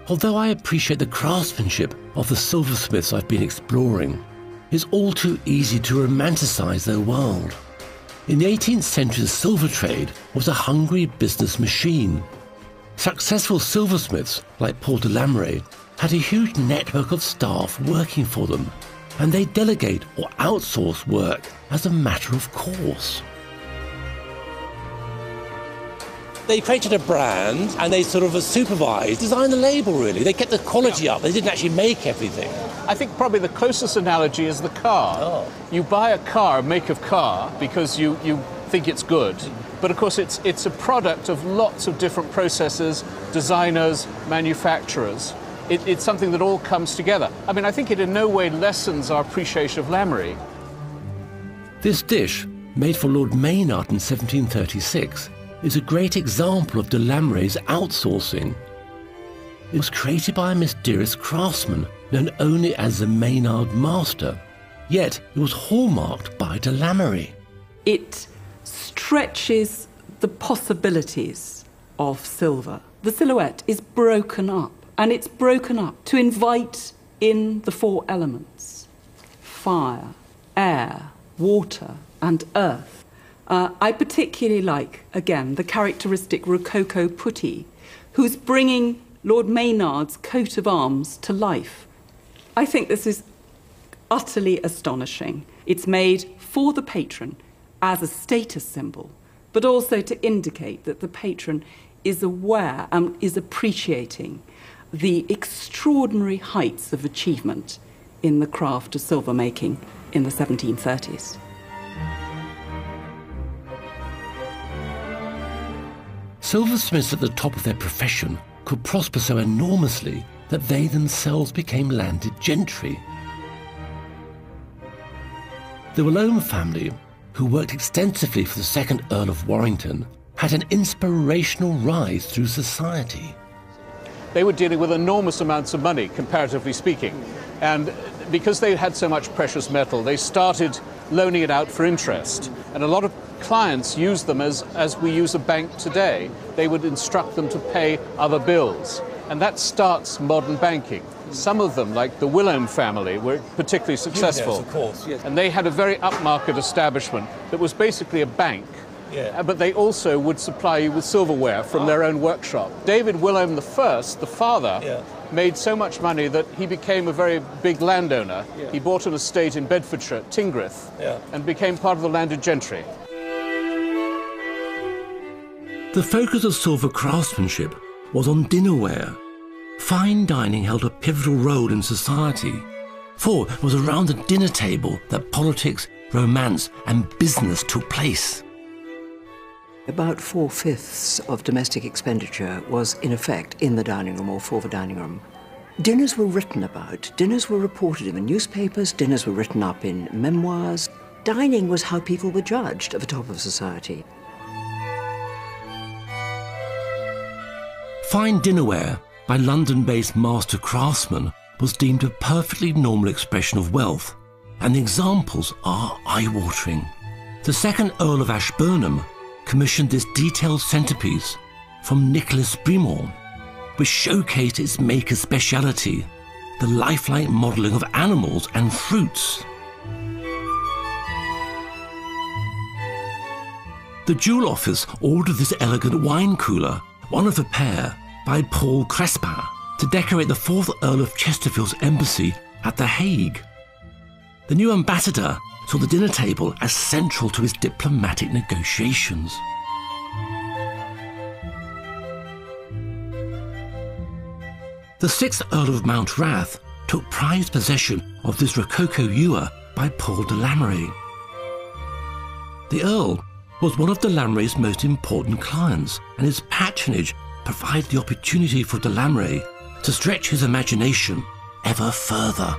although I appreciate the craftsmanship of the silversmiths I've been exploring, it's all too easy to romanticize their world. In the 18th century, the silver trade was a hungry business machine. Successful silversmiths like Paul de Lamery had a huge network of staff working for them, and they delegate or outsource work as a matter of course. They created a brand and they sort of supervised, designed the label really. They kept the quality up, they didn't actually make everything. I think probably the closest analogy is the car. Oh. You buy a car, make of car, because you think it's good. But of course it's a product of lots of different processes, designers, manufacturers. It's something that all comes together. I mean, I think it in no way lessens our appreciation of Lamery. This dish, made for Lord Maynard in 1736, is a great example of de Lamery's outsourcing. It was created by a mysterious craftsman known only as the Maynard Master, yet it was hallmarked by de Lamery. It stretches the possibilities of silver. The silhouette is broken up, and it's broken up to invite in the four elements: fire, air, water, and earth. I particularly like, again, the characteristic Rococo putti, who's bringing Lord Maynard's coat of arms to life. I think this is utterly astonishing. It's made for the patron as a status symbol, but also to indicate that the patron is aware and is appreciating the extraordinary heights of achievement in the craft of silver making in the 1730s. Silversmiths at the top of their profession could prosper so enormously that they themselves became landed gentry. The Willome family, who worked extensively for the second Earl of Warrington, had an inspirational rise through society. They were dealing with enormous amounts of money, comparatively speaking. And because they had so much precious metal, they started loaning it out for interest. And a lot of clients used them as we use a bank today. They would instruct them to pay other bills. And that starts modern banking. Some of them, like the Willome family, were particularly successful. Yes, of course, yes. And they had a very upmarket establishment that was basically a bank. Yeah. But they also would supply you with silverware from their own workshop. David Willome I, the father, made so much money that he became a very big landowner. Yeah. He bought an estate in Bedfordshire, Tingriff, and became part of the landed gentry. The focus of silver craftsmanship was on dinnerware. Fine dining held a pivotal role in society, for it was around the dinner table that politics, romance and business took place. About 4/5 of domestic expenditure was, in effect, in the dining room or for the dining room. Dinners were written about, dinners were reported in the newspapers, dinners were written up in memoirs. Dining was how people were judged at the top of society. Fine dinnerware by London-based master craftsmen was deemed a perfectly normal expression of wealth, and the examples are eye-watering. The second Earl of Ashburnham commissioned this detailed centrepiece from Nicholas Brimont, which showcased its maker's speciality, the lifelike modelling of animals and fruits. The Jewel Office ordered this elegant wine cooler, one of a pair, by Paul Crespin, to decorate the 4th Earl of Chesterfield's embassy at The Hague. The new ambassador saw the dinner table as central to his diplomatic negotiations. The 6th Earl of Mountrath took prized possession of this Rococo ewer by Paul de Lamery. The Earl was one of de Lamery's most important clients, and his patronage provided the opportunity for de Lamery to stretch his imagination ever further.